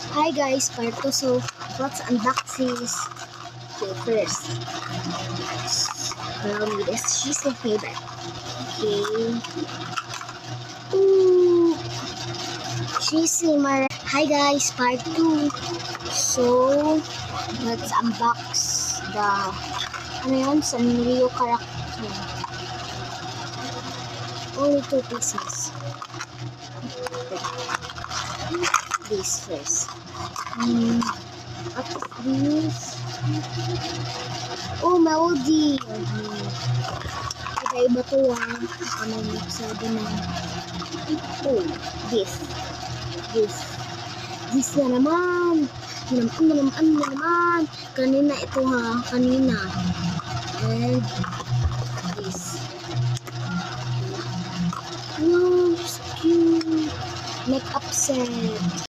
Hi guys, part 2. So, let's unbox this. Okay, first. Allow me this. She's my favorite. Okay. Ooh. She's my... Hi guys, part 2. So, let's unbox the... Ano yun? Sanrio character. Only 2 pieces. This first. What is this? Oh, Melody. Iba-iba to Ano nagsabi na. Oh, this. This na naman. Naman. Kanina ito kanina. And this. Wow, so cute. Makeup set.